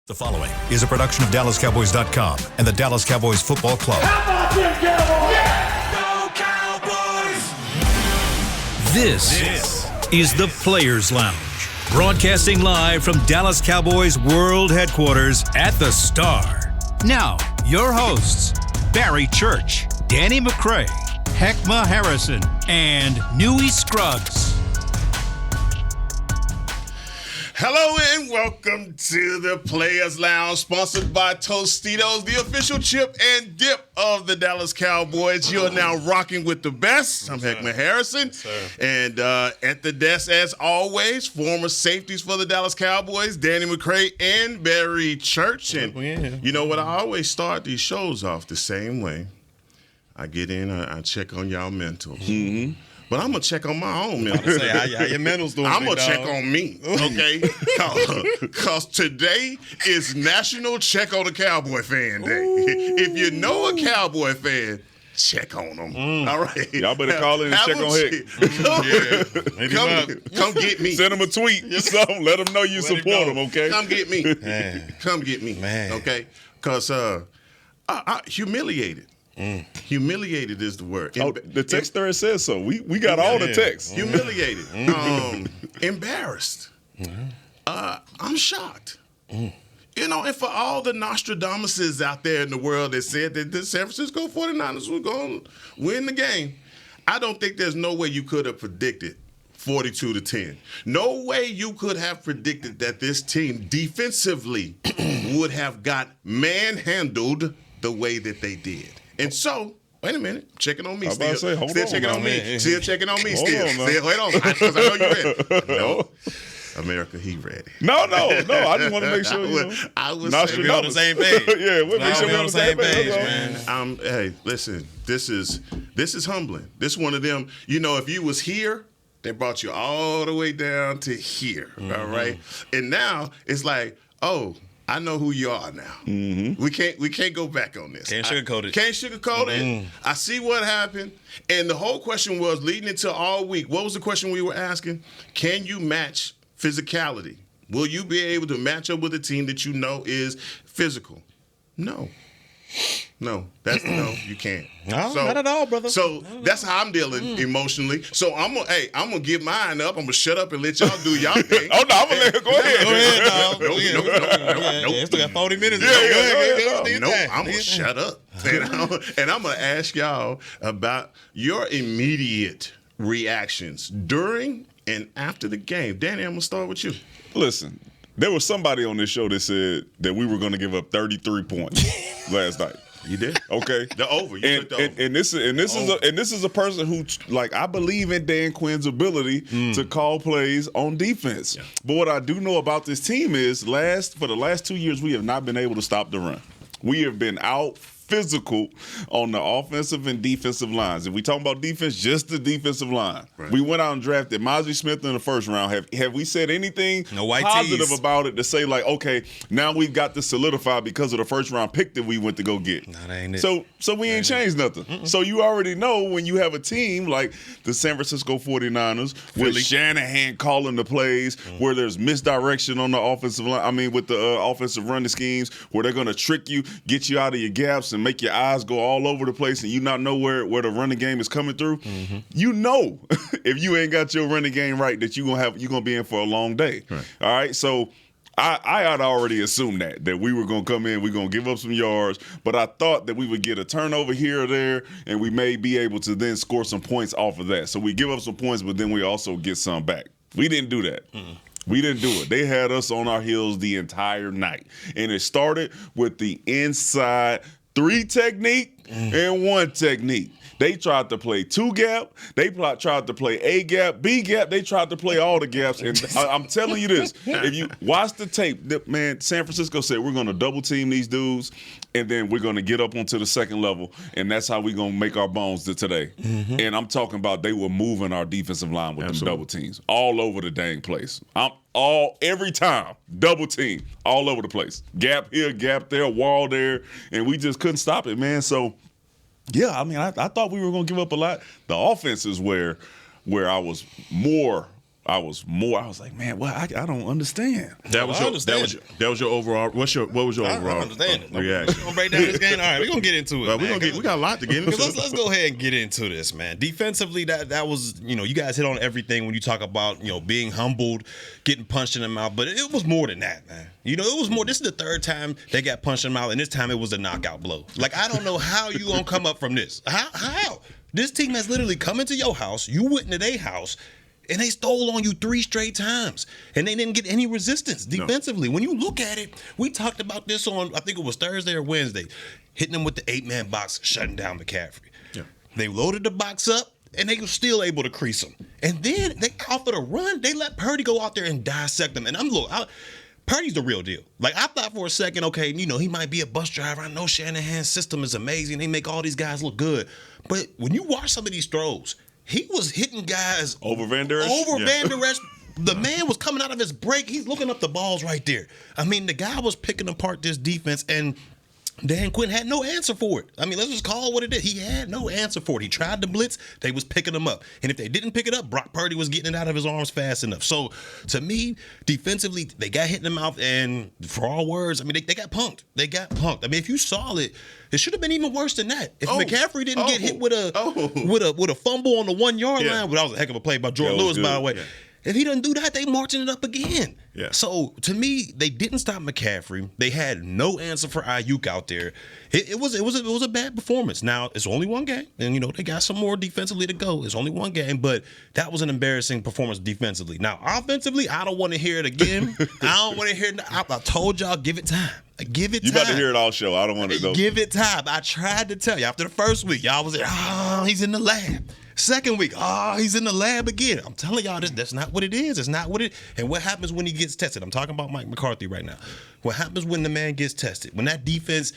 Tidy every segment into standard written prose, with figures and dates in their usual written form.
The following is a production of DallasCowboys.com and the Dallas Cowboys Football Club. How about them Cowboys? Yeah! Go Cowboys! This is the Players Lounge, broadcasting live from Dallas Cowboys World Headquarters at the Star. Now, your hosts, Barry Church, Danny McCray, Heckma Harrison, and Newey Scruggs. Hello and welcome to the Players Lounge, sponsored by Tostitos, the official chip and dip of the Dallas Cowboys. You're now rocking with the best. I'm Heckma Harrison. And at the desk, as always, former safeties for the Dallas Cowboys, Danny McCray and Barry Church. And you know what? I always start these shows off the same way. I get in, I check on y'all mentals. Mm-hmm. But I'm going to check on my own mentals. How your mentals doing? I'm going to check on me, okay? Because today is National Check on a Cowboy Fan Day. Ooh. If you know a Cowboy fan, check on them. All right. Y'all better call in and check on Hick. Come get me. Send them a tweet or something. Let them know you support them, okay? Come get me. Come get me, okay? Because humiliated. Humiliated is the word. The text there says so. We got all the texts. Humiliated. Embarrassed. I'm shocked. You know, and for all the Nostradamuses out there in the world that said that the San Francisco 49ers were going to win the game, I don't think there's no way you could have predicted 42-10. No way you could have predicted that this team defensively would have got manhandled the way that they did. And so, wait a minute, checking on me still. Still checking on me. Still checking on me still. Wait on, because I know you're ready. No. America, he ready. No. I just want to make sure I was we're on the same page. Yeah, we'll make sure we're on the same page, man. Hey, listen, this is humbling. This is one of them, you know, if you was here, they brought you all the way down to here, all right? And now it's like, oh, I know who you are now. Mm-hmm. We can't go back on this. Can't sugarcoat it. Can't sugarcoat it. I see what happened. And the whole question was leading into all week. What was the question we were asking? Can you match physicality? Will you be able to match up with a team that you know is physical? No, you can't. No, not at all, brother. So that's how I'm dealing emotionally. So I'm gonna give mine up. I'm gonna shut up and let y'all do y'all thing. I'm gonna let her go ahead. Go ahead, dog. Nope. Still got 40 minutes. Go ahead. No, I'm gonna shut up. And I'm gonna ask y'all about your immediate reactions during and after the game. Danny, I'm gonna start with you. Listen. There was somebody on this show that said that we were going to give up 33 points last night. You did? Okay. The over. You took the over. And this is a person who, like, I believe in Dan Quinn's ability to call plays on defense. Yeah. But what I do know about this team is for the last 2 years, we have not been able to stop the run. We have been out physical on the offensive and defensive lines. If we talk about defense, just the defensive line. Right. We went out and drafted Mozzie Smith in the first round. Have we said anything positive about it to say, like, okay, now we've got this solidified because of the first round pick that we went to go get? No, that ain't it. So we ain't changed nothing. Mm-mm. So you already know when you have a team like the San Francisco 49ers with Shanahan calling the plays, where there's misdirection on the offensive line, with the offensive running schemes, where they're going to trick you, get you out of your gaps, and make your eyes go all over the place and you not know where the running game is coming through. You know if you ain't got your running game right that you're gonna be in for a long day. Right. All right. So I had already assumed that we were gonna come in, we're gonna give up some yards, but I thought that we would get a turnover here or there and we may be able to then score some points off of that. So we give up some points, but then we also get some back. We didn't do that. We didn't do it. They had us on our heels the entire night. And it started with the inside 3 technique and 1 technique. They tried to play 2 gap. They tried to play A gap, B gap. They tried to play all the gaps. And I'm telling you this, if you watch the tape, man, San Francisco said we're going to double team these dudes, and then we're going to get up onto the second level, and that's how we're going to make our bones to today. And I'm talking about they were moving our defensive line with them double teams all over the dang place. Every time, double team, all over the place. Gap here, gap there, wall there, and we just couldn't stop it, man. So, yeah, I thought we were going to give up a lot. The offense is where I was more I was like, man, well, I don't understand. That was your overall. What was your overall reaction? We're gonna break down this game. All right, we're gonna get into it. We got a lot to get into. Let's go ahead and get into this, man. Defensively, that was, you guys hit on everything when you talk about, being humbled, getting punched in the mouth, but it was more than that, man. It was more. This is the third time they got punched in the mouth, and this time it was a knockout blow. Like, I don't know how you gonna come up from this. How? This team has literally come into your house. You went into their house. And they stole on you 3 straight times. And they didn't get any resistance defensively. No. When you look at it, we talked about this on, I think it was Thursday or Wednesday, hitting them with the 8-man box, shutting down McCaffrey. Yeah. They loaded the box up, and they were still able to crease him. And then they offered a run. They let Purdy go out there and dissect them. And Purdy's the real deal. Like, I thought for a second, okay, he might be a bus driver. I know Shanahan's system is amazing. They make all these guys look good. But when you watch some of these throws, he was hitting guys over Van Der Esch. Van Der Esch. The man was coming out of his break. He's looking up the balls right there. I mean, the guy was picking apart this defense, and Dan Quinn had no answer for it. I mean, let's just call it what it is. He had no answer for it. He tried to blitz. They was picking him up. And if they didn't pick it up, Brock Purdy was getting it out of his arms fast enough. So, to me, defensively, they got hit in the mouth. And for all words, I mean, they got punked. They got punked. I mean, if you saw it, it should have been even worse than that. If McCaffrey didn't get hit with a fumble on the 1-yard line, well, that was a heck of a play by Jordan Lewis, by the way. Yeah. If he doesn't do that, they marching it up again. Yeah. So, to me, they didn't stop McCaffrey. They had no answer for Ayuk out there. It was a bad performance. Now, it's only one game, and, they got some more defensively to go. It's only one game, but that was an embarrassing performance defensively. Now, offensively, I don't want to hear it again. I don't want to hear it. I told y'all, give it time. Give it time. You about to hear it all show. I don't want to know. Give it time. I tried to tell you. After the first week, y'all was like, he's in the lab. Second week, he's in the lab again. I'm telling y'all, that's not what it is. It's not what it. And what happens when he gets tested? I'm talking about Mike McCarthy right now. What happens when the man gets tested? When that defense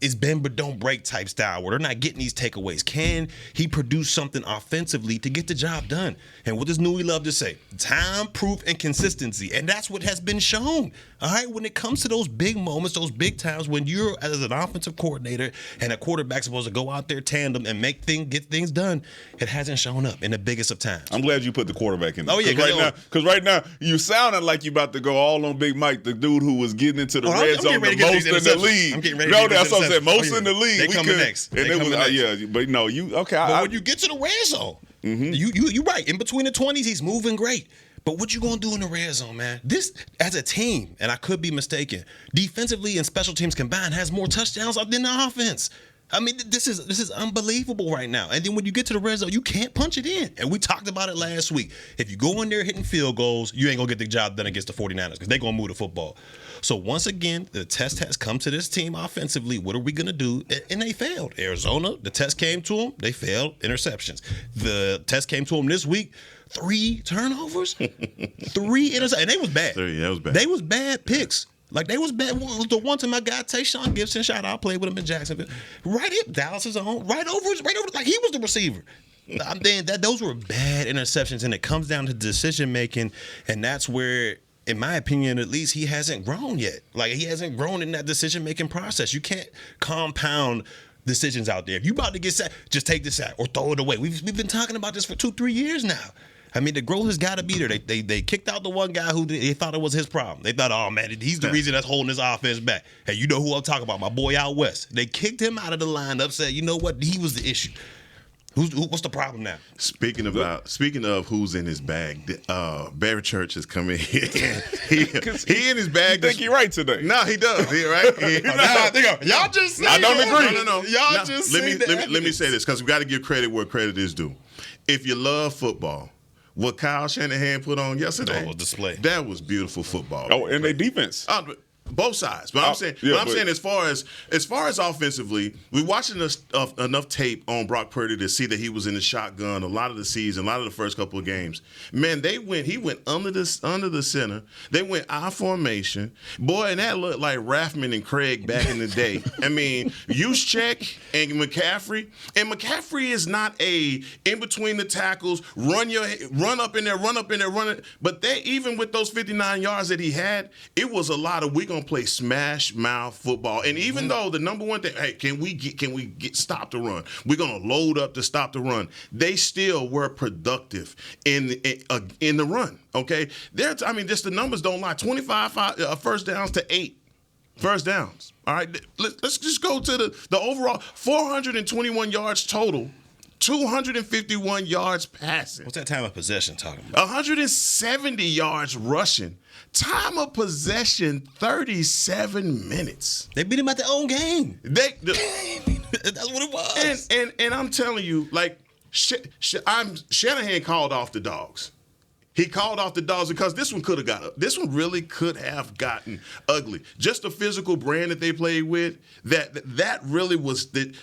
is bend but don't break type style, where they're not getting these takeaways. Can he produce something offensively to get the job done? And what does Newey love to say? Time, proof, and consistency. And that's what has been shown. All right, when it comes to those big moments, those big times when you're as an offensive coordinator and a quarterback supposed to go out there tandem and get things done, it hasn't shown up in the biggest of times. I'm glad you put the quarterback in there. Oh, yeah. Because right now, you sounding like you about to go all on Big Mike, the dude who was getting into the red zone the most in the league. I'm getting ready to get that's what I said. Most in the league. They coming next. And it was next. But no, you okay. But when you get to the red zone, you right. In between the 20s, he's moving great. But what you gonna do in the red zone, man? This, as a team, and I could be mistaken, defensively and special teams combined has more touchdowns than the offense. I mean, this is unbelievable right now. And then when you get to the red zone, you can't punch it in. And we talked about it last week. If you go in there hitting field goals, you ain't gonna get the job done against the 49ers because they're gonna move the football. So once again, the test has come to this team offensively. What are we going to do? And they failed. Arizona, the test came to them. They failed. Interceptions. The test came to them this week. 3 turnovers. 3 interceptions. And they was bad. That was bad. They was bad picks. Like, they was bad. The one time my guy Tayshaun Gibson, shout out, played with him in Jacksonville. Right up Dallas' own. Right over. Like, he was the receiver. Those were bad interceptions, and it comes down to decision making, and that's where, in my opinion, at least, he hasn't grown yet. Like, he hasn't grown in that decision-making process. You can't compound decisions out there. If you about to get sacked, just take the sack or throw it away. We've been talking about this for 2-3 years now. I mean, the growth has got to be there. They kicked out the one guy who they thought it was his problem. They thought, oh, man, he's the reason that's holding his offense back. Hey, you know who I'm talking about, my boy out west. They kicked him out of the lineup, said, you know what, he was the issue. What's the problem now? Speaking of who's in his bag, Barry Church is coming here. he in his bag. You think he right today? No, he does. He right. Y'all just say I don't agree. No. Y'all just let me say this, because we got to give credit where credit is due. If you love football, what Kyle Shanahan put on yesterday, display. That was beautiful football. Oh, and their defense. Both sides, but I'm saying as far as offensively, we watched enough tape on Brock Purdy to see that he was in the shotgun a lot of the season, a lot of the first couple of games. Man, he went under the center. They went I formation, boy, and that looked like Raffman and Craig back in the day. I mean, Juszczyk and McCaffrey is not a in between the tackles, run up in there. But they, even with those 59 yards that he had, it was a lot of we gonna gonna play smash mouth football. And even though the number one thing, hey, can we get stop the run? We're gonna load up to stop the run. They still were productive in the run. Okay, just the numbers don't lie. 25 first downs to 8 first downs. All right, let's just go to the overall 421 yards total. 251 yards passing. What's that time of possession talking about? 170 yards rushing. Time of possession, 37 minutes. They beat him at their own game. That's what it was. And I'm telling you, like, Shanahan called off the dogs. He called off the dogs because this one really could have gotten ugly. Just the physical brand that they played with, that really was the.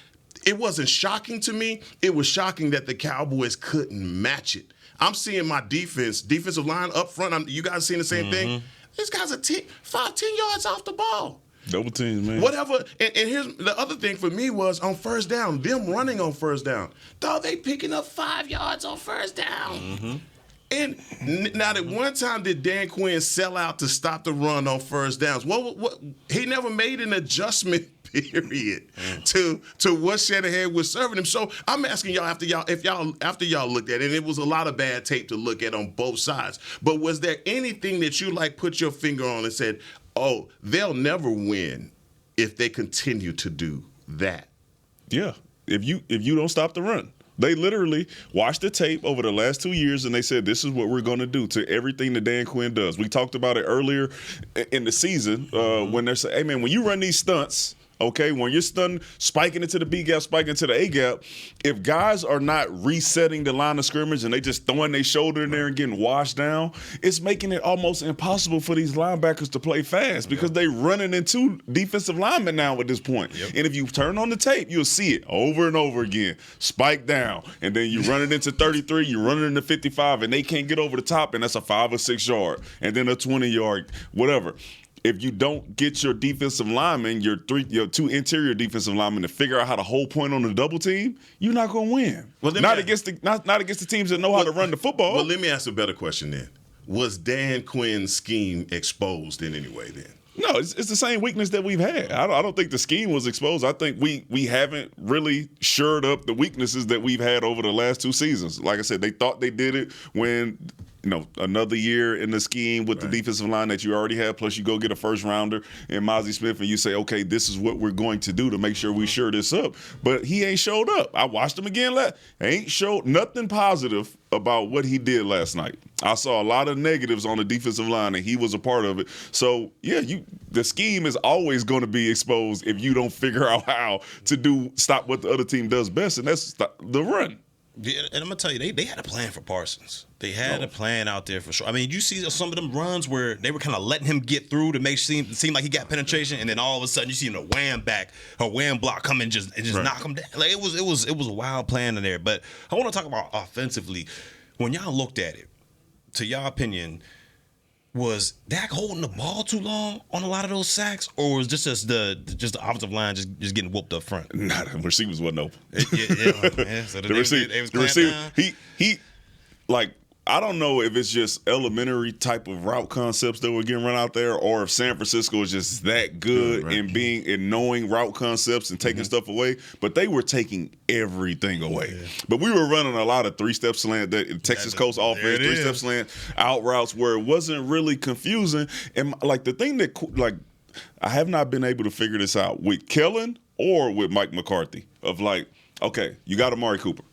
It wasn't shocking to me. It was shocking that the Cowboys couldn't match it. I'm seeing my defensive line up front. You guys seeing the same thing? These guys are 10 yards off the ball. Double teams, man. Whatever. And here's the other thing for me was on first down, them running on first down. Dog, they picking up 5 yards on first down. And now at one time did Dan Quinn sell out to stop the run on first downs? What he never made an adjustment period to what Shanahan was serving him. So I'm asking y'all after y'all looked at it, and it was a lot of bad tape to look at on both sides. But was there anything that you put your finger on and said, "Oh, they'll never win if they continue to do that"? Yeah, if you don't stop the run. They literally watched the tape over the last 2 years, and they said, this is what we're going to do to everything that Dan Quinn does. We talked about it earlier in the season when they're saying, hey, man, when you run these stunts, okay, when you're spiking into the B gap, spiking into the A gap, if guys are not resetting the line of scrimmage and they just throwing their shoulder in there and getting washed down, it's making it almost impossible for these linebackers to play fast because they running into defensive linemen now at this point. Yep. And if you turn on the tape, you'll see it over and over again. Spike down, and then you run it into 33, you run it into 55, and they can't get over the top, and that's a 5 or 6 yard, and then a 20-yard, whatever. If you don't get your defensive linemen, your 2 interior defensive linemen to figure out how to hold point on the double team, you're not going to win. Well, not against the teams that know how to run the football. Well, let me ask a better question then. Was Dan Quinn's scheme exposed in any way then? No, it's the same weakness that we've had. I don't think the scheme was exposed. I think we haven't really shored up the weaknesses that we've had over the last 2 seasons. Like I said, they thought they did it when – another year in the scheme with the defensive line that you already have, plus you go get a first rounder in Mozzie Smith and you say, okay, this is what we're going to do to make sure we shore this up. But he ain't showed up. I watched him again. Ain't showed nothing positive about what he did last night. I saw a lot of negatives on the defensive line, and he was a part of it. So, yeah, the scheme is always going to be exposed if you don't figure out how to stop what the other team does best, and that's the run. Yeah, and I'm gonna tell you, they had a plan for Parsons. They had a plan out there for sure. I mean, you see some of them runs where they were kind of letting him get through to make seem like he got penetration, and then all of a sudden you see him a wham block come and just knock him down. Like it was a wild plan in there. But I want to talk about offensively. When y'all looked at it, to y'all opinion, was Dak holding the ball too long on a lot of those sacks, or was this just the offensive line just getting whooped up front? Nah, the receivers wasn't open. So the receiver, he I don't know if it's just elementary type of route concepts that were getting run out there, or if San Francisco is just that good in knowing route concepts and taking stuff away. But they were taking everything away. Yeah. But we were running a lot of 3-step slant, Texas Coast offense, 3-step slant out routes where it wasn't really confusing. And the thing that I have not been able to figure this out with Kellen or with Mike McCarthy of okay, you got Amari Cooper,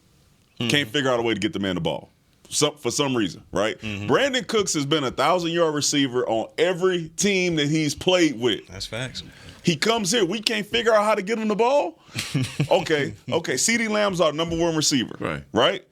can't figure out a way to get the man the ball. For some reason, right? Brandon Cooks has been a 1,000-yard receiver on every team that he's played with. That's facts. He comes here, we can't figure out how to get him the ball. Okay. CeeDee Lamb's our number 1 receiver, right?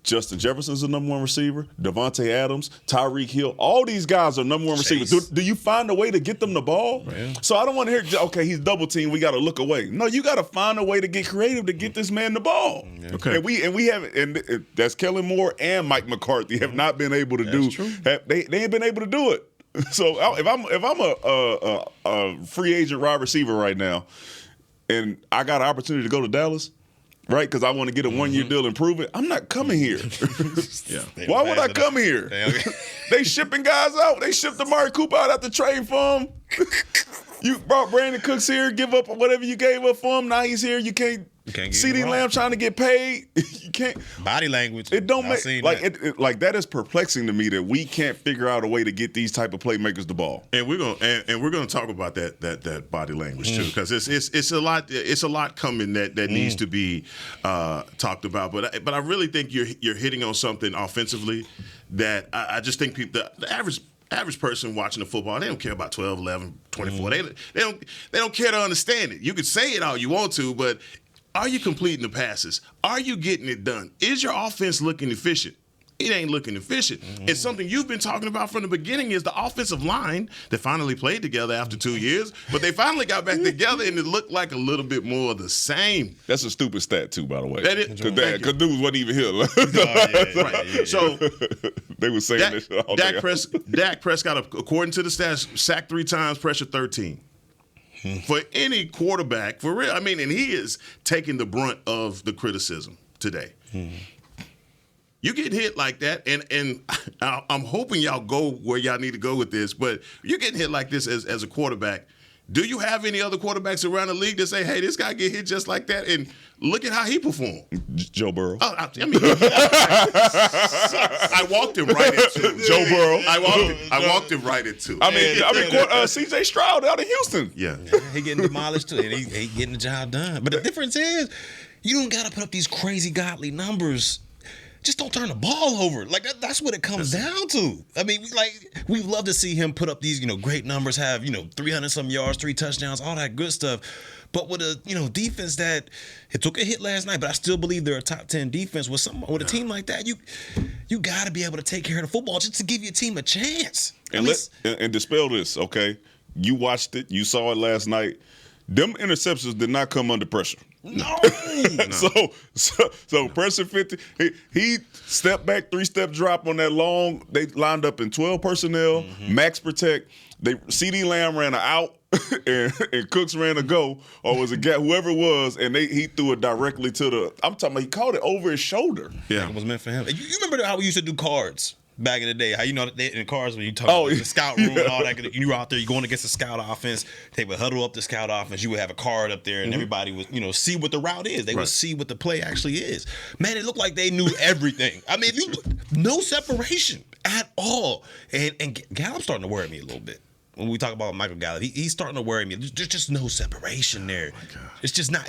Justin Jefferson's the number 1 receiver. Devontae Adams, Tyreek Hill, all these guys are number 1 receivers. Do you find a way to get them the ball? Yeah. So I don't want to hear, okay, he's double teamed, we got to look away. No, you got to find a way to get creative to get this man the ball. Yeah. Okay. And we have, and that's Kellen Moore and Mike McCarthy have not been able to do. True. They ain't been able to do it. So if I'm a free agent wide receiver right now, and I got an opportunity to go to Dallas, right, because I want to get a 1-year deal and prove it, I'm not coming here. Why would I come here? They shipping guys out. They shipped Amari Cooper out after trading for him. You brought Brandon Cooks here, give up whatever you gave up for him. Now he's here. You can't get CeeDee him Lamb right. trying to get paid. You can't. Body language. It don't I make seen like that. it like that is perplexing to me that we can't figure out a way to get these type of playmakers the ball. And we're gonna talk about that body language too, because it's a lot coming that needs to be talked about. But I really think you're hitting on something offensively that I just think the average person watching the football, they don't care about 12, 11, 24. They don't care to understand it. You could say it all you want to, but are you completing the passes? Are you getting it done? Is your offense looking efficient? It ain't looking efficient. It's something you've been talking about from the beginning is the offensive line that finally played together after 2 years, but they finally got back together and it looked like a little bit more of the same. That's a stupid stat too, by the way. Because dudes wasn't even here. Right. So they were saying this shit all day. Dak Prescott, according to the stats, sacked 3 times, pressure 13. For any quarterback, for real, I mean, and he is taking the brunt of the criticism today. You get hit like that, and I'm hoping y'all go where y'all need to go with this, but you're getting hit like this as a quarterback. Do you have any other quarterbacks around the league that say, hey, this guy get hit just like that, and look at how he performed? Joe Burrow. I walked him right into Joe Burrow. I walked him right into. C.J. Stroud out of Houston. Yeah. He getting demolished too, and he getting the job done. But the difference is, you don't got to put up these crazy godly numbers. Just don't turn the ball over. Like that's what it comes down to. I mean, we love to see him put up these, great numbers, have 300 some yards, 3 touchdowns, all that good stuff. But with a defense that it took a hit last night, but I still believe they're a top 10 defense. With a team like that, you got to be able to take care of the football just to give your team a chance. And dispel this, okay? You watched it. You saw it last night. Them interceptions did not come under pressure. No. So pressure 50. He stepped back, 3-step drop on that long. They lined up in 12 personnel, max protect. CeeDee Lamb ran an out, and Cooks ran a go, or was a gap, whoever it was, and he threw it directly to the. I'm talking about he caught it over his shoulder. Yeah, it was meant for him. You remember how we used to do cards back in the day? How in cars when you talk about the scout room and all that, you were out there, you're going against the scout offense. They would huddle up the scout offense. You would have a card up there, and everybody would see what the route is. They would see what the play actually is. Man, it looked like they knew everything. I mean, no separation at all. And Gallup's starting to worry me a little bit. When we talk about Michael Gallup, he's starting to worry me. There's just no separation there. It's just not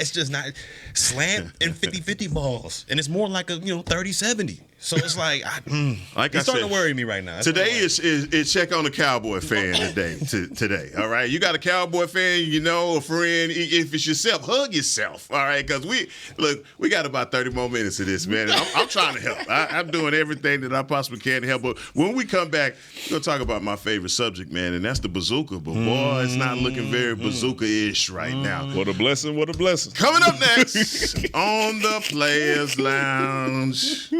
slant and 50-50 balls. And it's more like a 30-70. So it's like he's starting to worry me right now. Today is check on the Cowboy fan today. All right, you got a Cowboy fan, a friend. If it's yourself, hug yourself. All right, because we got about 30 more minutes of this, man. And I'm trying to help. I'm doing everything that I possibly can to help. But when we come back, we're gonna talk about my favorite subject, man, and that's the bazooka. But boy, it's not looking very bazooka-ish right now. What a blessing! What a blessing! Coming up next on the Players Lounge.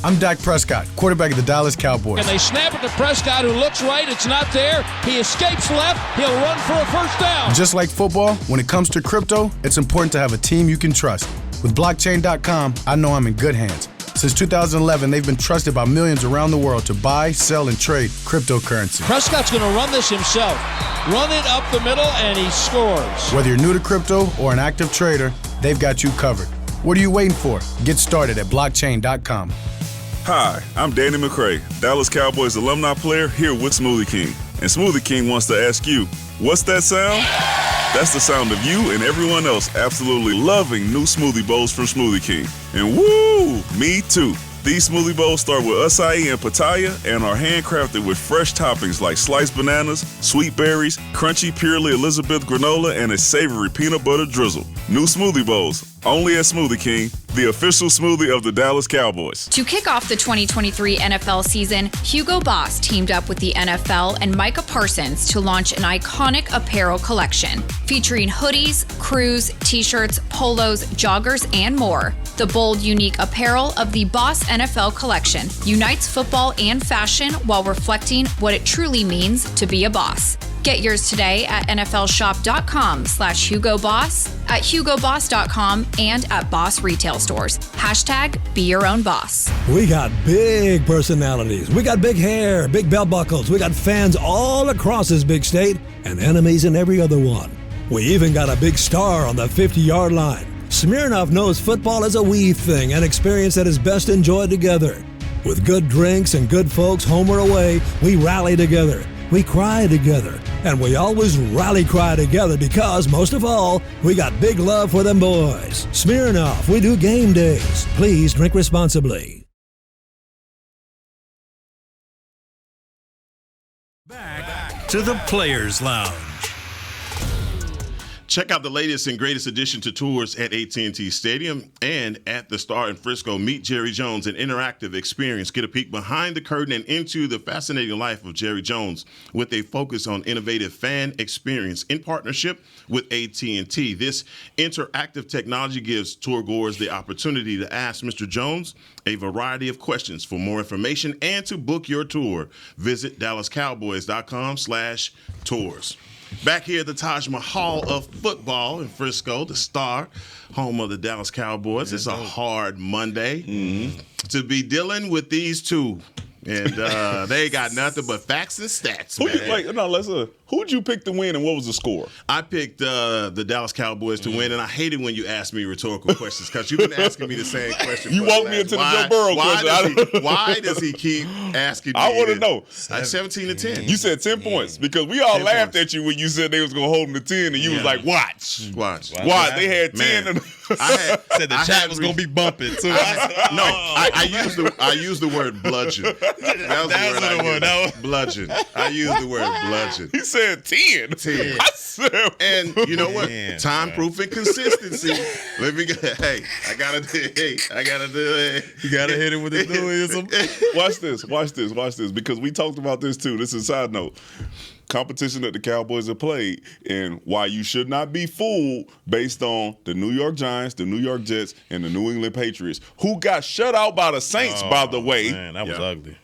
I'm Dak Prescott, quarterback of the Dallas Cowboys. And they snap it to Prescott, who looks right. It's not there. He escapes left. He'll run for a first down. Just like football, when it comes to crypto, it's important to have a team you can trust. With blockchain.com, I know I'm in good hands. Since 2011, they've been trusted by millions around the world to buy, sell, and trade cryptocurrency. Prescott's going to run this himself. Run it up the middle, and he scores. Whether you're new to crypto or an active trader, they've got you covered. What are you waiting for? Get started at blockchain.com. Hi, I'm Danny McCray, Dallas Cowboys alumni player here with Smoothie King. And Smoothie King wants to ask you, what's that sound? That's the sound of you and everyone else absolutely loving new smoothie bowls from Smoothie King. And woo, me too. These smoothie bowls start with acai and pitaya and are handcrafted with fresh toppings like sliced bananas, sweet berries, crunchy Purely Elizabeth granola, and a savory peanut butter drizzle. New smoothie bowls, only at Smoothie King, the official smoothie of the Dallas Cowboys. To kick off the 2023 NFL season, Hugo Boss teamed up with the NFL and Micah Parsons to launch an iconic apparel collection featuring hoodies, crews, t-shirts, polos, joggers, and more. The bold, unique apparel of the Boss NFL collection unites football and fashion while reflecting what it truly means to be a boss. Get yours today at nflshop.com/HugoBoss, at HugoBoss.com, and at Boss Retail Stores. #Be your own boss. We got big personalities. We got big hair, big belt buckles. We got fans all across this big state and enemies in every other one. We even got a big star on the 50-yard line. Smirnoff knows football is a we thing, an experience that is best enjoyed together. With good drinks and good folks home or away, we rally together. We cry together, and we always rally cry together because, most of all, we got big love for them boys. Smirnoff, we do game days. Please drink responsibly. Back to the Players Lounge. Check out the latest and greatest addition to tours at AT&T Stadium and at the Star in Frisco. Meet Jerry Jones, an interactive experience. Get a peek behind the curtain and into the fascinating life of Jerry Jones with a focus on innovative fan experience in partnership with AT&T. This interactive technology gives tourgoers the opportunity to ask Mr. Jones a variety of questions. For more information and to book your tour, visit DallasCowboys.com/tours. Back here at the Taj Mahal of football in Frisco, the Star, home of the Dallas Cowboys. It's a hard Monday to be dealing with these two. And they got nothing but facts and stats, man. Who'd you pick to win and what was the score? I picked the Dallas Cowboys to win, and I hate it when you ask me rhetorical questions because you've been asking me the same question. You walked me into the Joe Burrow question. Why does he keep asking me? I want to know. 17-10. You said 10 points because we all laughed at you when you said they was going to hold them to 10, and you was like, watch. They had 10. And I said the chat was going to be bumping, too. I used the word bludgeon. That was the word I used. Bludgeon. I used the word bludgeon. He said 10. 10. I said, and you know what? Time-proof and consistency. Let me go. Hey, I gotta do it. You gotta hit it with the Deweyism. Watch this, because we talked about this too. This is a side note. Competition that the Cowboys have played and why you should not be fooled based on the New York Giants, the New York Jets, and the New England Patriots, who got shut out by the Saints, by the way. Man, that was ugly.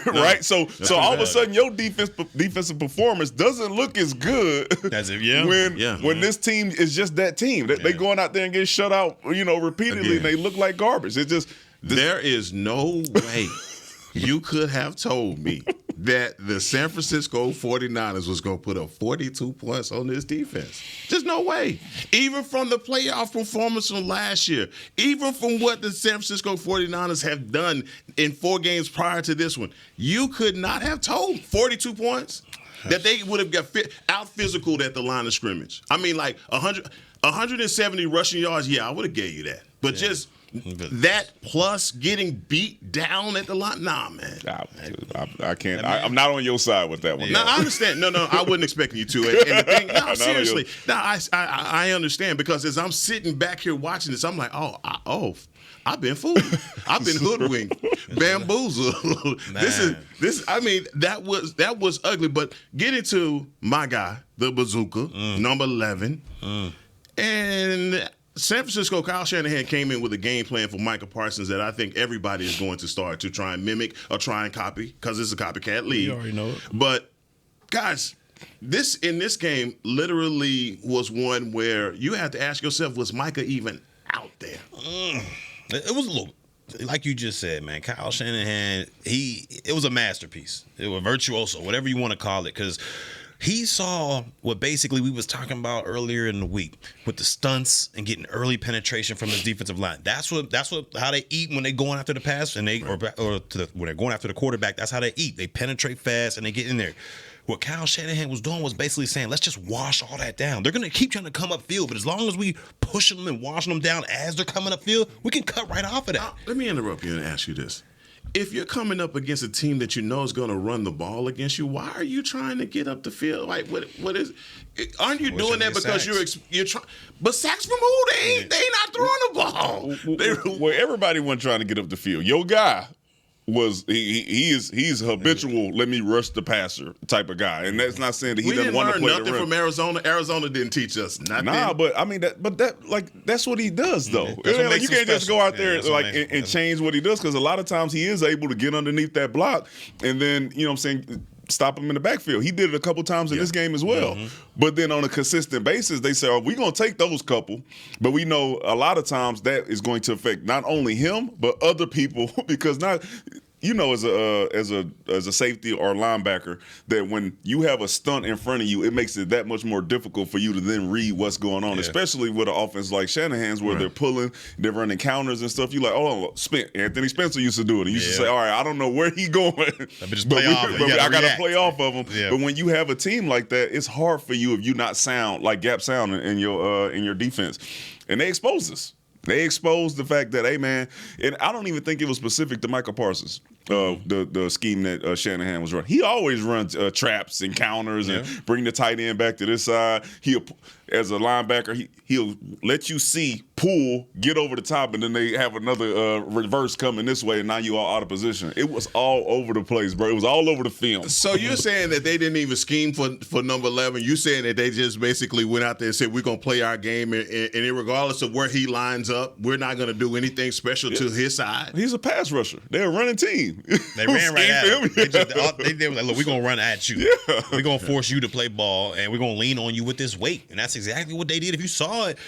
Right? So all of a sudden your defensive performance doesn't look as good as if when this team is just that team. They going out there and get shut out, repeatedly, and they look like garbage. It's just there is no way you could have told me that the San Francisco 49ers was going to put up 42 points on this defense. Just no way. Even from the playoff performance from last year, even from what the San Francisco 49ers have done in 4 games prior to this one, you could not have told 42 points that they would have got out-physicaled at the line of scrimmage. I mean, like 170 rushing yards, I would have gave you that. But just that plus getting beat down at the line, nah, man. I can't. I'm not on your side with that one. No, I understand. No, I wasn't expecting you to. And the thing, no, seriously, I understand because as I'm sitting back here watching this, I'm like, I've been fooled. I've been hoodwinked, bamboozled. This. I mean, that was ugly. But getting to my guy, the bazooka, number 11, and San Francisco, Kyle Shanahan came in with a game plan for Micah Parsons that I think everybody is going to start to try and mimic or try and copy because it's a copycat league. You already know it. But, guys, this game literally was one where you had to ask yourself, was Micah even out there? It was a little, like you just said, man, Kyle Shanahan, it was a masterpiece. It was virtuoso, whatever you want to call it, because he saw what basically we was talking about earlier in the week with the stunts and getting early penetration from his defensive line. That's how they eat when they going after the pass and when they're going after the quarterback. That's how they eat. They penetrate fast and they get in there. What Kyle Shanahan was doing was basically saying, let's just wash all that down. They're going to keep trying to come upfield, but as long as we push them and washing them down as they're coming upfield, we can cut right off of that. Let me interrupt you and ask you this. If you're coming up against a team that you know is going to run the ball against you, why are you trying to get up the field? Like, what is? Aren't you doing that because you're trying? But sacks from who? They ain't not throwing the ball. Well, everybody wasn't trying to get up the field. Your guy was he's habitual. Let me rush the passer type of guy, and that's not saying that he doesn't want to play the run. We didn't learn nothing from Arizona. Arizona didn't teach us nothing. Nah, but I mean that's what he does though. Like, you can't just go out there and change what he does because a lot of times he is able to get underneath that block, and then stop him in the backfield. He did it a couple times in this game as well. But then on a consistent basis, they say, we're going to take those couple. But we know a lot of times that is going to affect not only him, but other people because not – as a safety or linebacker, that when you have a stunt in front of you, it makes it that much more difficult for you to then read what's going on, especially with an offense like Shanahan's where they're pulling, they're running counters and stuff. You're like, Anthony Spencer used to do it. He used to say, all right, I don't know where he's going, but I got to play off of him. Yeah. But when you have a team like that, it's hard for you if you not sound like gap sound in your defense. And they expose us. They exposed the fact that, hey, man, and I don't even think it was specific to Michael Parsons, the scheme that Shanahan was running. He always runs traps and counters and bring the tight end back to this side. As a linebacker, he'll let you see, pull, get over the top, and then they have another reverse coming this way, and now you all out of position. It was all over the place, bro. It was all over the film. So you're saying that they didn't even scheme for number 11. You're saying that they just basically went out there and said, we're going to play our game, and regardless of where he lines up, we're not going to do anything special to his side. He's a pass rusher. They're a running team. They ran right at him. They were like, look, we're going to run at you. Yeah. We're going to force you to play ball, and we're going to lean on you with this weight. And that's exactly what they did. If you saw it,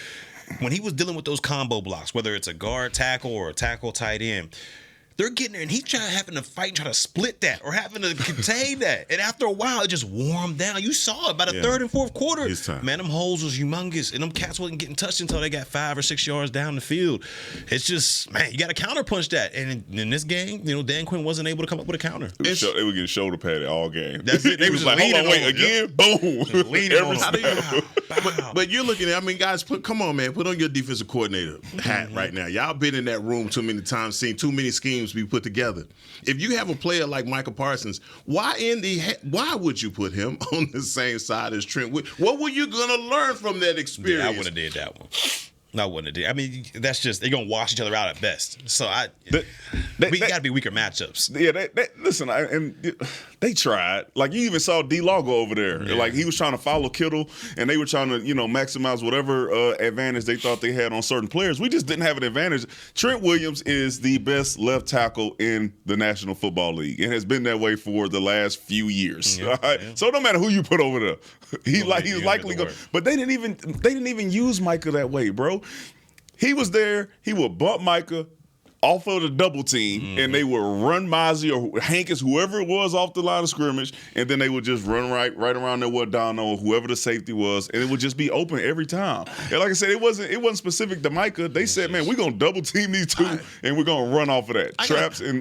when he was dealing with those combo blocks, whether it's a guard tackle or a tackle tight end, they're getting there, and he's having to fight and try to split that or having to contain that. And after a while, it just wore him down. You saw it by the third and fourth quarter. Man, them holes was humongous, and them cats wasn't getting touched until they got 5 or 6 yards down the field. It's just, man, you got to counterpunch that. And in this game, Dan Quinn wasn't able to come up with a counter. They were getting shoulder padded all game. That's it. They was like, hold on, wait, again? Boom. Leaning on him. But you're looking at, guys, come on, man. Put on your defensive coordinator hat right now. Y'all been in that room too many times, seen too many schemes be put together. If you have a player like Michael Parsons, why would you put him on the same side as Trent? What were you going to learn from that experience? Yeah, I wouldn't have did that one. I wouldn't have did. That's just, they're going to wash each other out at best. So we got to be weaker matchups. Yeah, listen, they tried. Like, you even saw D-Law go over there. Yeah. Like, he was trying to follow Kittle, and they were trying to, maximize whatever advantage they thought they had on certain players. We just didn't have an advantage. Trent Williams is the best left tackle in the National Football League and has been that way for the last few years. Yeah, all right? Yeah. So no matter who you put over there, he's likely going. But they didn't even use Micah that way, bro. He was there. He would bump Micah off of the double team, and they would run Mozzie or Hankins, whoever it was, off the line of scrimmage, and then they would just run right around there with Dono, whoever the safety was, and it would just be open every time. And like I said, it wasn't specific to Micah. They said, man, we're gonna double team these two, and we're gonna run off of that traps and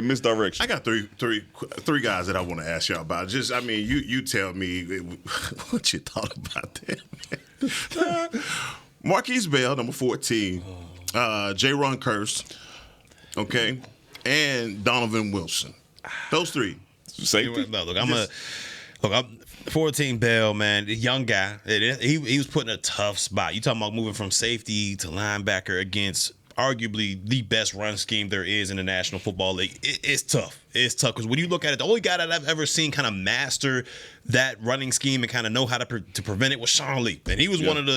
misdirection. I got three guys that I want to ask y'all about. Just, you tell me what you thought about that, man. Marquise Bell, number 14, J-Ron Curse, okay, and Donovan Wilson. Those three. Safety? No, I'm 14 Bell, man, the young guy. He was put in a tough spot. You talking about moving from safety to linebacker against arguably the best run scheme there is in the National Football League. It's tough. It's tough because when you look at it, the only guy that I've ever seen kind of master that running scheme and kind of know how to prevent it was Sean Lee. And he was one of the,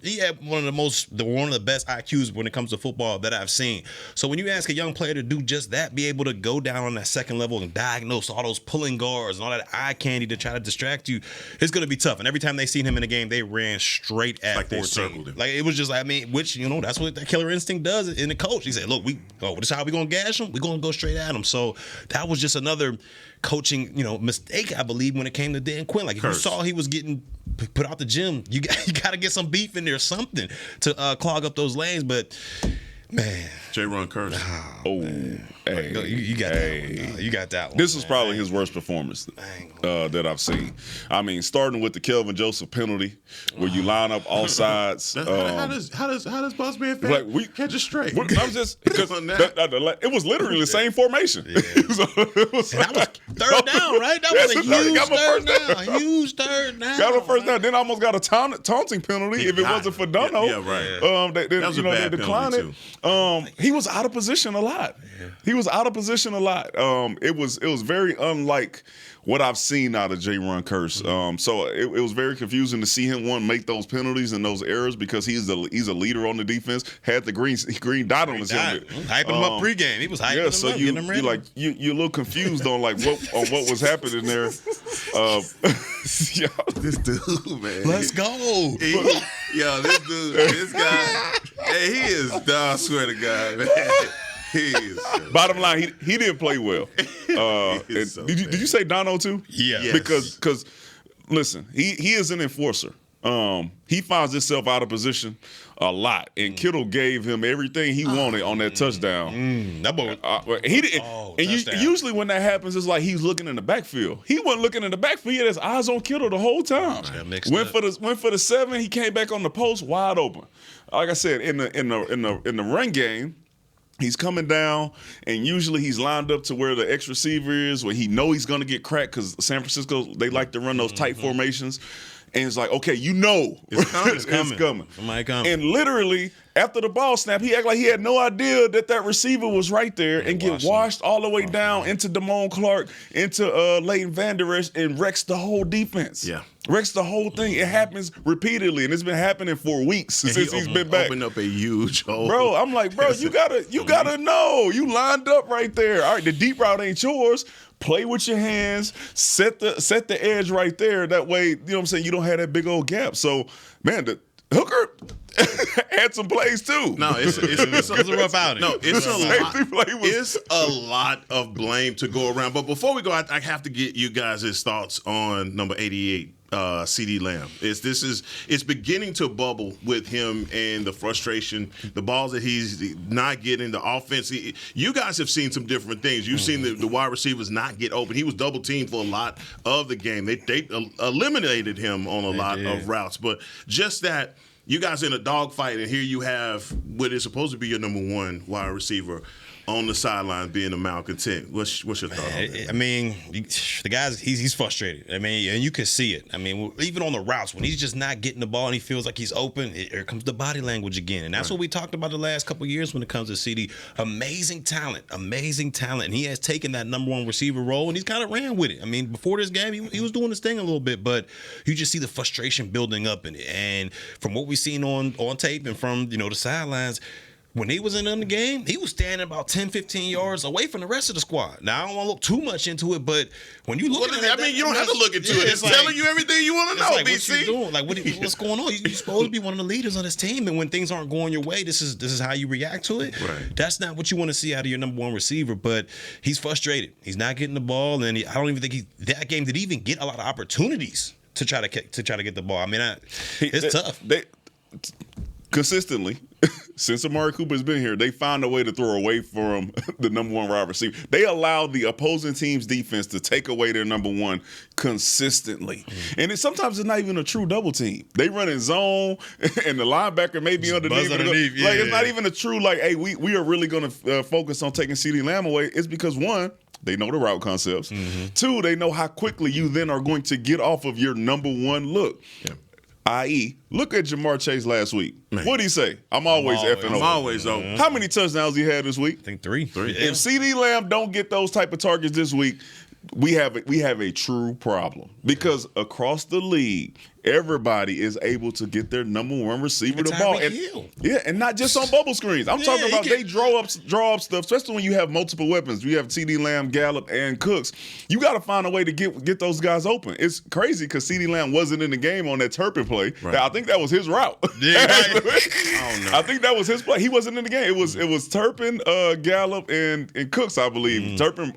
he had one of the best IQs when it comes to football that I've seen. So when you ask a young player to do just that, be able to go down on that second level and diagnose all those pulling guards and all that eye candy to try to distract you, it's going to be tough. And every time they seen him in the game, they ran straight at 14. They circled him. Like, it was just, which, that's what that killer instinct does in the coach. He said, look, this is how we going to gash him? We're going to go straight at him. So that was just another coaching, mistake, I believe, when it came to Dan Quinn. Like, if you saw he was getting put out the gym, you got to get some beef in there or something to clog up those lanes. But, man. J-Ron Curse. Hey, you got that one. You got that one. This was probably his worst performance that I've seen. Starting with the Kelvin Joseph penalty, where you line up all sides. How does Boss Man catch it straight? I'm just because it was literally the same formation. Yeah. That was third down, right? That was a huge third down. Huge third down. Got a first down. Then I almost got a taunting penalty if it wasn't for Dono. Yeah, right. That was a bad penalty too. He was out of position a lot. Yeah. He was out of position a lot. It was very unlike what I've seen out of J-Ron Kearse. So it was very confusing to see him make those penalties and those errors because he's a leader on the defense. Had the green dot on his helmet. Hyping him up pregame. He was hyping him so up, getting him ready. You're a little confused on what was happening there. This dude, man. Let's go. This guy, hey, he is. I swear to God, man. He is. Bottom line, he didn't play well. Did you say Dono too? Yeah. Yes. Because listen, he is an enforcer. He finds himself out of position a lot, and Kittle gave him everything he wanted on that touchdown. That boy, he didn't. Usually when that happens, it's like he's looking in the backfield. He wasn't looking in the backfield. He had his eyes on Kittle the whole time. Went for the 7. He came back on the post wide open. Like I said, in the run game, he's coming down, and usually he's lined up to where the X receiver is, where he know he's going to get cracked because San Francisco, they like to run those tight formations. And it's like, okay, it's coming. Somebody coming. And literally, after the ball snap, he acted like he had no idea that receiver was right there and get washed all the way down into Damone Clark, into Leighton Vander Esch, and wrecks the whole defense. Yeah. Wrecks the whole thing. It happens repeatedly, and it's been happening for weeks since he's been back. Opened up a huge hole. Bro, I'm like, bro, you gotta know. You lined up right there. All right, the deep route ain't yours. Play with your hands, set the edge right there. That way, you know what I'm saying, you don't have that big old gap. So, man, the hooker had some plays too. No, it's a rough outing. No, it's a lot of blame to go around. But before we go, I have to get you guys' thoughts on number 88. CD Lamb. It's beginning to bubble with him and the frustration, the balls that he's not getting, the offense. You guys have seen some different things. You've seen the wide receivers not get open. He was double teamed for a lot of the game. They eliminated him on a lot of routes, but just that you guys in a dogfight, and here you have what is supposed to be your number one wide receiver on the sideline being a malcontent. What's your thought on that? I mean, the guy's he's frustrated. I mean, and you can see it. I mean, even on the routes, when he's just not getting the ball and he feels like he's open, here comes the body language again. And that's what we talked about the last couple of years when it comes to CD. Amazing talent. And he has taken that number one receiver role, and he's kind of ran with it. I mean, before this game, he was doing his thing a little bit, but you just see the frustration building up in it. And from what we've seen on tape and from, the sidelines, when he was in the game, he was standing about 10, 15 yards away from the rest of the squad. Now, I don't want to look too much into it, but when you look at it, you don't have to look into it. It's telling you everything you want to know, like, BC. What you doing? Like, what's going on? You're supposed to be one of the leaders on this team, and when things aren't going your way, this is how you react to it. Right. That's not what you want to see out of your number one receiver, but he's frustrated. He's not getting the ball, and I don't even think that game did he even get a lot of opportunities to try to get the ball. I mean, it's tough. Consistently, since Amari Cooper's been here, they found a way to throw away from the number one wide receiver. They allowed the opposing team's defense to take away their number one consistently. And sometimes it's not even a true double team. They run in zone, and the linebacker may be underneath. It's not even a true, hey, we are really going to focus on taking CeeDee Lamb away. It's because, one, they know the route concepts. Mm-hmm. Two, they know how quickly you then are going to get off of your number one look. Yeah. I.e., look at Jamar Chase last week. What did he say? I'm always effing over. I'm always over. How many touchdowns he had this week? I think 3. If CeeDee Lamb don't get those type of targets this week, we have a true problem. Because across the league, everybody is able to get their number one receiver the ball. And not just on bubble screens. I'm talking about they draw up stuff, especially when you have multiple weapons. You have CeeDee Lamb, Gallup, and Cooks. You got to find a way to get those guys open. It's crazy because CeeDee Lamb wasn't in the game on that Turpin play. Right. I think that was his route. Yeah, I think that was his play. He wasn't in the game. It was Turpin, Gallup, and Cooks, I believe. Mm-hmm. Turpin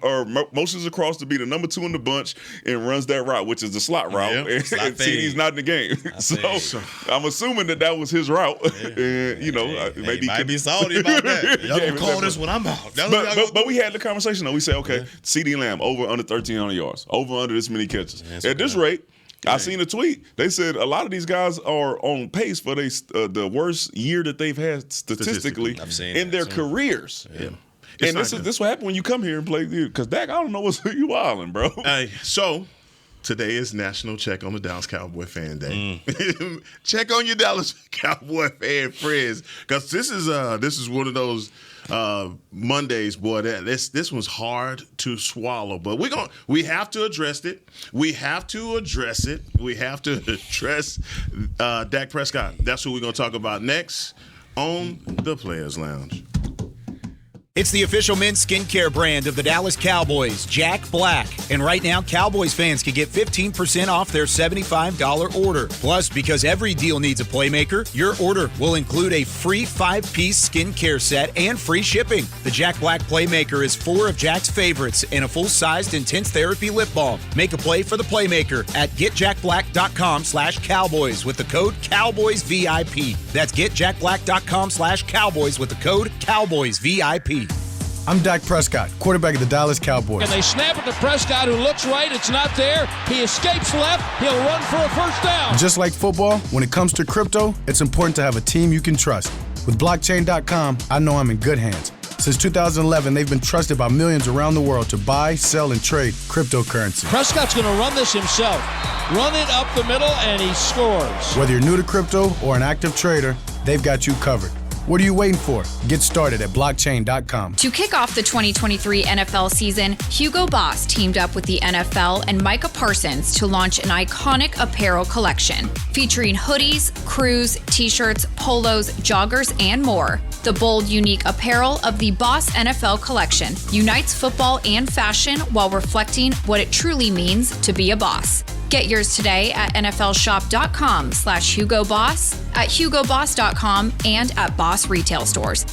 motions across to be the number 2 in the bunch and runs that route, which is the slot route. Yep. And CeeDee's not in the game. So I'm assuming that was his route. And, maybe he might be salty about that. Y'all gonna call this when I'm out. But we had the conversation, though. We said, okay, CeeDee Lamb, over under 1,300 yards, over under this many catches. At this rate, I seen a tweet. They said a lot of these guys are on pace for the worst year that they've had statistically in their careers. Yeah. And this is what happened when you come here and play. Because Dak, I don't know what's you wilding, bro. So Today is National Check on the Dallas Cowboy Fan Day. Check on your Dallas Cowboy fan friends, because this is one of those Mondays, boy. This one's hard to swallow, but we have to address it. We have to address Dak Prescott. That's who we're gonna talk about next on the Players Lounge. It's the official men's skincare brand of the Dallas Cowboys, Jack Black. And right now, Cowboys fans can get 15% off their $75 order. Plus, because every deal needs a playmaker, your order will include a free 5-piece skincare set and free shipping. The Jack Black Playmaker is 4 of Jack's favorites and a full-sized intense therapy lip balm. Make a play for the Playmaker at getjackblack.com/Cowboys with the code CowboysVIP. That's getjackblack.com/Cowboys with the code CowboysVIP. I'm Dak Prescott, quarterback of the Dallas Cowboys. And they snap it to Prescott, who looks right. It's not there. He escapes left. He'll run for a first down. Just like football, when it comes to crypto, it's important to have a team you can trust. With blockchain.com, I know I'm in good hands. Since 2011, they've been trusted by millions around the world to buy, sell, and trade cryptocurrency. Prescott's going to run this himself. Run it up the middle, and he scores. Whether you're new to crypto or an active trader, they've got you covered. What are you waiting for? Get started at blockchain.com. To kick off the 2023 NFL season, Hugo Boss teamed up with the NFL and Micah Parsons to launch an iconic apparel collection featuring hoodies, crews, t-shirts, polos, joggers, and more. The bold, unique apparel of the Boss NFL collection unites football and fashion while reflecting what it truly means to be a boss. Get yours today at nflshop.com/HugoBoss, at HugoBoss.com, and at Boss retail stores.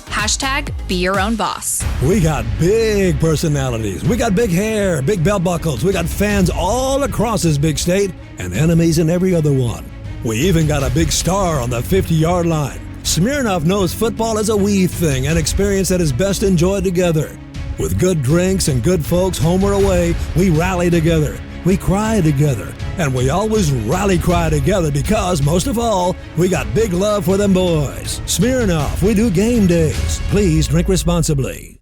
#Be your own boss. We got big personalities. We got big hair, big belt buckles. We got fans all across this big state and enemies in every other one. We even got a big star on the 50-yard line. Smirnoff knows football is a we thing, an experience that is best enjoyed together. With good drinks and good folks home or away, we rally together. We cry together, and we always rally cry together because, most of all, we got big love for them boys. Smirnoff, we do game days. Please drink responsibly.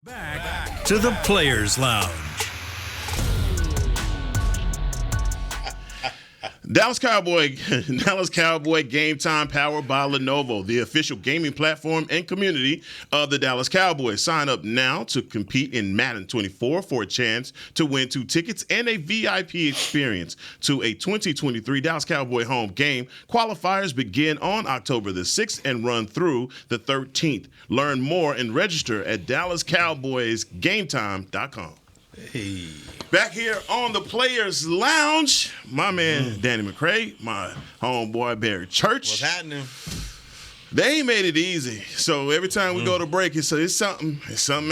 Back to the Players Lounge. Dallas Cowboy Game Time, powered by Lenovo, the official gaming platform and community of the Dallas Cowboys. Sign up now to compete in Madden 24 for a chance to win 2 tickets and a VIP experience to a 2023 Dallas Cowboy home game. Qualifiers begin on October the 6th and run through the 13th. Learn more and register at DallasCowboysGameTime.com. Hey. Back here on the Players Lounge, my man Danny McCray, my homeboy Barry Church. What's happening? They ain't made it easy. So every time we go to break, it's something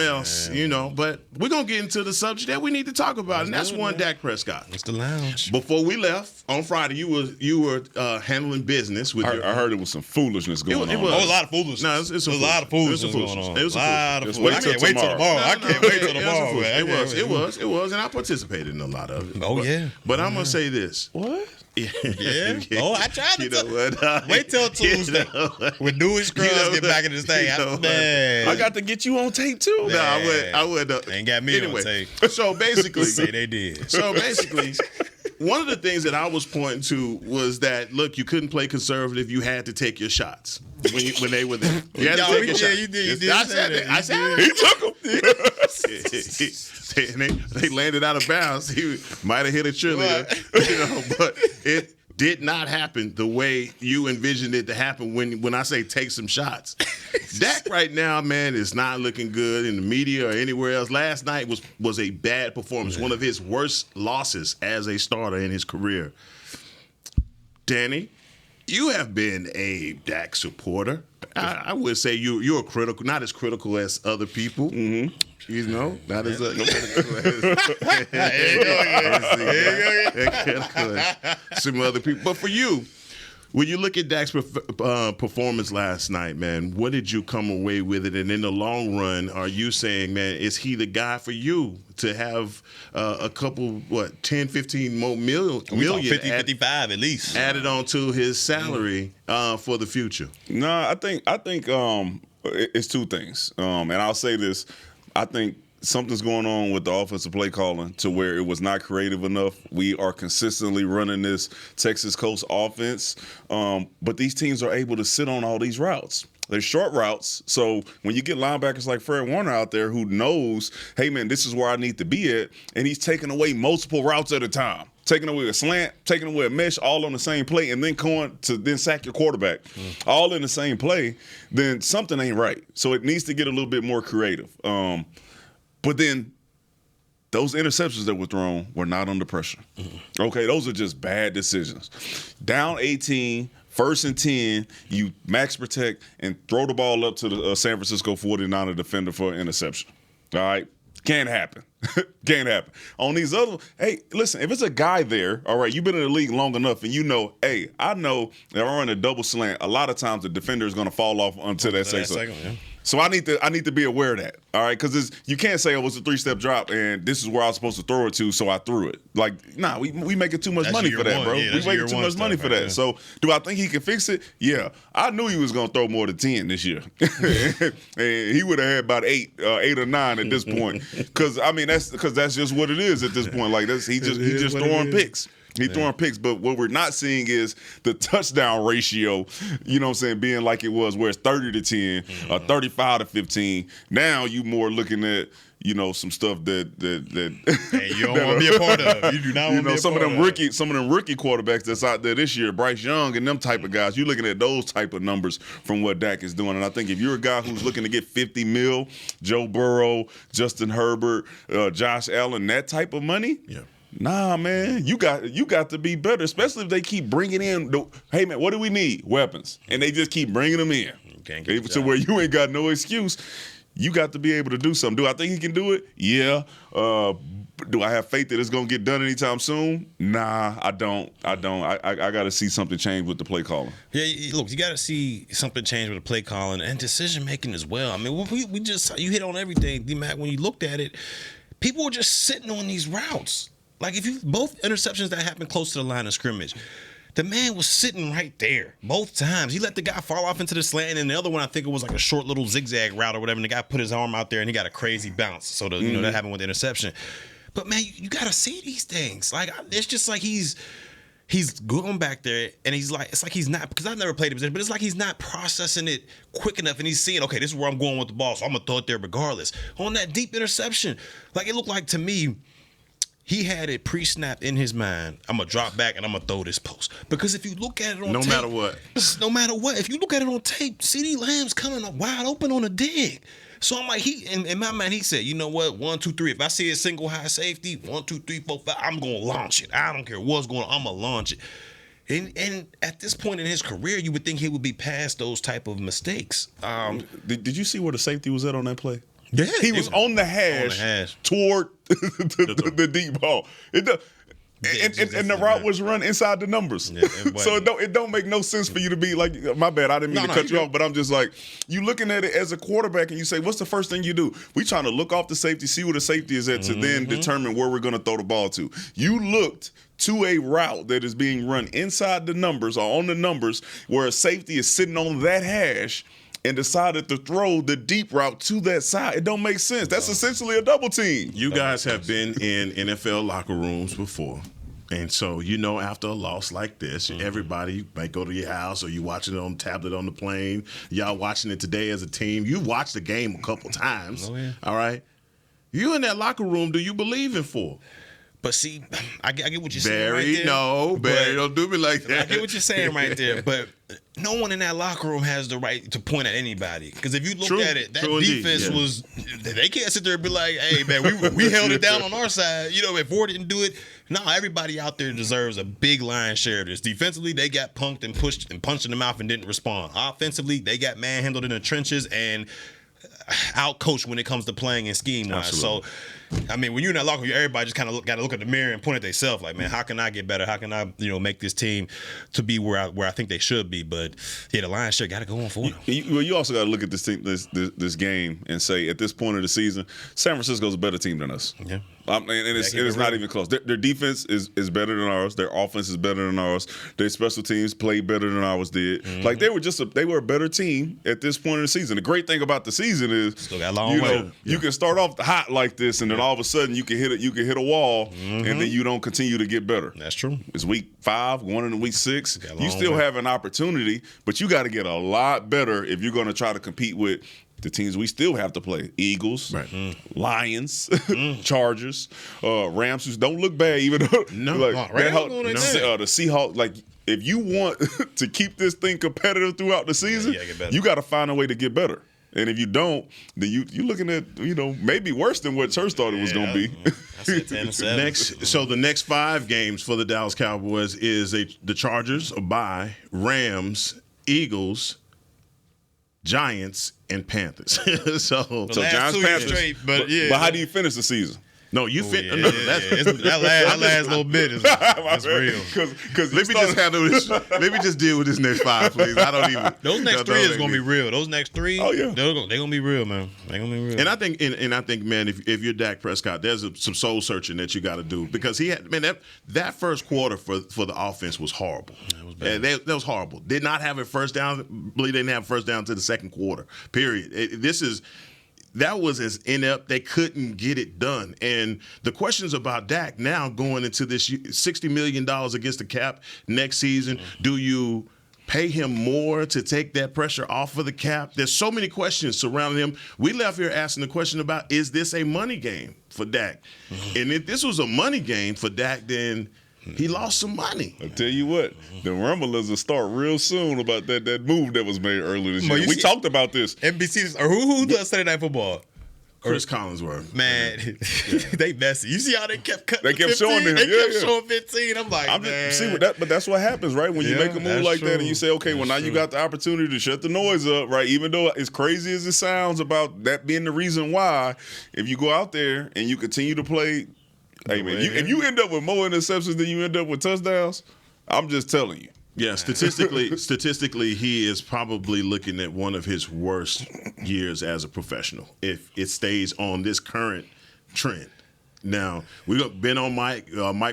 else, you know. But we're going to get into the subject that we need to talk about, and that's one, Dak Prescott. It's the lounge. Before we left on Friday, you were handling business with I heard it was some foolishness going on. A lot of foolishness. No, it's a lot of foolishness going on. It was a lot of foolishness. I can't wait till tomorrow. I can't wait till tomorrow, man. It was, and I participated in a lot of it. Oh, yeah. But I'm going to say this. What? Yeah. Oh, I tried to. Wait till Tuesday. When Dewey Scruggs get back in this thing. I got to get you on tape too. No, I would. Ain't got me on tape. So basically, say they did. So basically, one of the things that I was pointing to was that, look, you couldn't play conservative. You had to take your shots when they were there. You had to take your shots. You did. I said it. He took them. They landed out of bounds. He might have hit a cheerleader, but it did not happen the way you envisioned it to happen when I say take some shots. Dak right now, man, is not looking good in the media or anywhere else. Last night was a bad performance, one of his worst losses as a starter in his career. Danny, you have been a Dak supporter. I would say you're critical, not as critical as other people. Mm-hmm. You know, not as some other people. But for you, when you look at Dak's performance last night, man, what did you come away with it? And in the long run, are you saying, man, is he the guy for you to have a couple, 10, 15 more million 50, 55 at least added on to his salary for the future? No, I think it's two things. And I'll say this. I think something's going on with the offensive play calling to where it was not creative enough. We are consistently running this Texas Coast offense, but these teams are able to sit on all these routes. They're short routes, so when you get linebackers like Fred Warner out there who knows, hey, man, this is where I need to be at, and he's taking away multiple routes at a time. Taking away a slant, taking away a mesh, all on the same play, and then going to then sack your quarterback, all in the same play, then something ain't right. So it needs to get a little bit more creative. But then those interceptions that were thrown were not under pressure. Okay, those are just bad decisions. Down 18, 1st and 10, you max protect and throw the ball up to the San Francisco 49er defender for an interception. All right? Can't happen. Can't happen. On these other, hey, listen, if it's a guy there, all right, you've been in the league long enough and you know, hey, I know if I run a double slant, a lot of times the defender is going to fall off until that second. Yeah. So I need to be aware of that, all right? Because you can't say, oh, it's a 3-step drop and this is where I was supposed to throw it to, so I threw it. Like, nah, we making too much money for that, bro. We making too much money for that. So do I think he can fix it? Yeah. I knew he was going to throw more than 10 this year. And he would have had about 8 or 9 at this point. Because, I mean, that's just what it is at this point. Like, he just throwing picks. He's throwing picks, but what we're not seeing is the touchdown ratio, you know what I'm saying, being like it was where it's 30-10 or 35-15. Now you more looking at, you know, some stuff that hey, you don't want to be a part of. You do not want to be a some part of them rookie quarterbacks that's out there this year, Bryce Young and them type of guys. You're looking at those type of numbers from what Dak is doing. And I think if you're a guy who's looking to get 50 mil, Joe Burrow, Justin Herbert, Josh Allen, that type of money, nah, man, you got to be better, especially if they keep bringing in, hey, man, what do we need? Weapons. And they just keep bringing them in. To where you ain't got no excuse. You got to be able to do something. Do I think he can do it? Yeah. Do I have faith that it's going to get done anytime soon? Nah, I don't. I got to see something change with the play calling. Yeah, look, you got to see something change with the play calling and decision making as well. I mean, we just you hit on everything, D-Mac. When you looked at it, people were just sitting on these routes. Like both interceptions that happened close to the line of scrimmage, the man was sitting right there both times. He let the guy fall off into the slant, and the other one I think it was like a short little zigzag route or whatever. And the guy put his arm out there and he got a crazy bounce. So you know that happened with the interception. But man, you got to see these things. Like it's just like he's going back there and he's like, it's like he's not, because I've never played the position, but it's like he's not processing it quick enough, and he's seeing, okay, this is where I'm going with the ball, so I'm gonna throw it there regardless. On that deep interception, like it looked like to me, he had it pre-snapped in his mind. I'm going to drop back and I'm going to throw this post. Because if you look at it on tape. No matter what. If you look at it on tape, CeeDee Lamb's coming up wide open on a dig. So I'm like, in my mind, he said, you know what? 1, 2, 3. If I see a single high safety, 1, 2, 3, 4, 5, I'm going to launch it. I don't care what's going on. I'm going to launch it. And at this point in his career, you would think he would be past those type of mistakes. Did you see where the safety was at on that play? Yeah, he was on the hash toward the deep ball. And the route was run inside the numbers. Yeah, so it don't make no sense for you to be like, my bad, I didn't mean to cut you off, but I'm just like, you looking at it as a quarterback and you say, what's the first thing you do? We trying to look off the safety, see where the safety is at to then determine where we're going to throw the ball to. You looked to a route that is being run inside the numbers or on the numbers where a safety is sitting on that hash and decided to throw the deep route to that side. It don't make sense. That's essentially a double team. You guys have been in NFL locker rooms before. And so, you know, after a loss like this, everybody might go to your house or you watching it on tablet on the plane. Y'all watching it today as a team. You watched the game a couple times. Oh, yeah. All right. You in that locker room, do you believe in for? But see, I get what you're saying right there. Barry, don't do me like that. I get what you're saying right there. But no one in that locker room has the right to point at anybody. Because if you look at it, that defense was – they can't sit there and be like, hey, man, we held it down on our side. You know, if Ford didn't do it. No, everybody out there deserves a big lion's share of this. Defensively, they got punked and pushed and punched in the mouth and didn't respond. Offensively, they got manhandled in the trenches and out-coached when it comes to playing and scheme-wise. So – I mean, when you're in that locker room, everybody just kind of got to look at the mirror and point at themselves. Like, man, how can I get better? How can I, make this team to be where I think they should be? But yeah, the Lions got to go on for them. You also got to look at this game and say, at this point of the season, San Francisco's a better team than us. Yeah. And it's not even close. Their defense is better than ours. Their offense is better than ours. Their special teams played better than ours did. Mm-hmm. Like, they were a better team at this point of the season. The great thing about the season is, still got a long way. You can start off hot like this, and then all of a sudden you can hit a wall, and then you don't continue to get better. That's true. It's week 5, going into week 6. You still have an opportunity, but you got to get a lot better if you're going to try to compete with the teams we still have to play: Eagles, Lions, Chargers, Rams, who don't look bad even though the Seahawks. Like, if you want to keep this thing competitive throughout the season, you got to find a way to get better. And if you don't, then you're looking at maybe worse than what Church thought it was going to be. I said 10-7. So the next 5 games for the Dallas Cowboys is the Chargers, a bye, Rams, Eagles, Giants, and Panthers. so Giants, Panthers. But how do you finish the season? No, that last little bit is real. Because let me just deal with this next 5, please. I don't even. Those next 3 is gonna be real. Those next 3, yeah, they're gonna be real, man. They're gonna be real. And I think, man, if you're Dak Prescott, there's some soul searching that you got to do, because he had, man, that first quarter for the offense was horrible. That was bad. That was horrible. Did not have a first down. Believe they didn't have a first down to the second quarter. Period. That was as inept. They couldn't get it done. And the questions about Dak now going into this $60 million against the cap next season, do you pay him more to take that pressure off of the cap? There's so many questions surrounding him. We left here asking the question about, is this a money game for Dak? And if this was a money game for Dak, then he lost some money. I'll tell you what, the rumblings will start real soon about that move that was made earlier this year. We talked about this. NBC, or who does Sunday Night Football? Chris Collinsworth. Man, they messy. You see how they kept cutting? They kept 15? showing them. They kept showing 15. I'm like, man. But that's what happens, right? When you make a move like that and you say, okay, now you got the opportunity to shut the noise up, right? Even though as crazy as it sounds about that being the reason why, if you go out there and you continue to play, hey, man, if you end up with more interceptions than you end up with touchdowns, I'm just telling you. Yeah, statistically, he is probably looking at one of his worst years as a professional if it stays on this current trend. Now, we've been on Mike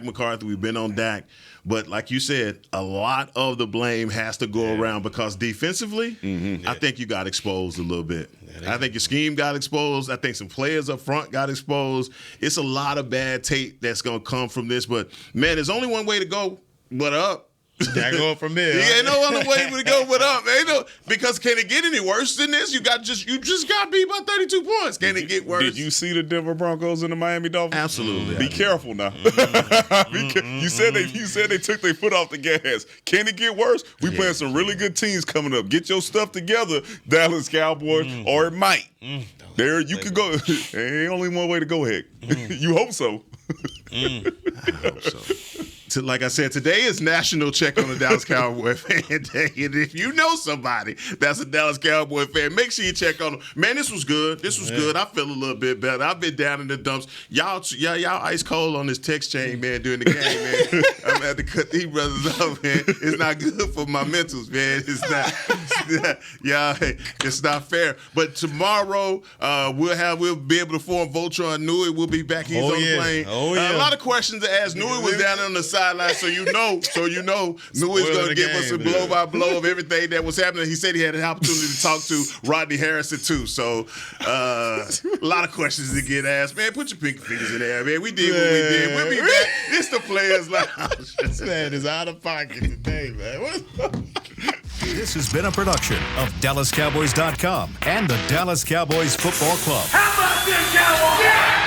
McCarthy, we've been on Dak, but like you said, a lot of the blame has to go around, because defensively, I think you got exposed a little bit. I think your scheme got exposed. I think some players up front got exposed. It's a lot of bad tape that's going to come from this, but, man, there's only one way to go but up. That going from there. Ain't no other way to go but up. Because can it get any worse than this? You just got beat by 32 points. Can it get worse? Did you see the Denver Broncos and the Miami Dolphins? Absolutely. Be careful now. You said they took their foot off the gas. Can it get worse? We playing some really good teams coming up. Get your stuff together, Dallas Cowboys, or it might. There you could go. There ain't only one way to go, heck. You hope so. I hope so. Like I said, today is National Check on the Dallas Cowboy Fan Day. And if you know somebody that's a Dallas Cowboy fan, make sure you check on them. Man, this was good. Good. I feel a little bit better. I've been down in the dumps. Y'all ice cold on this text chain, man, during the game, man. I'm going to have to cut these brothers off, man. It's not good for my mentals, man. It's not. It's not fair. But tomorrow, we'll be able to form Voltron. Nui will be back. He's on the plane. A lot of questions to ask. Nui was down on the sideline, so you know, Nui's going to give us a blow by blow of everything that was happening. He said he had an opportunity to talk to Rodney Harrison too. So a lot of questions to get asked. Man, put your pinky fingers in there, man. We did what we did. We'll be back. It's the Players Lounge. This man is out of pocket today, man. This has been a production of DallasCowboys.com and the Dallas Cowboys Football Club. How about this, Cowboys? Yeah!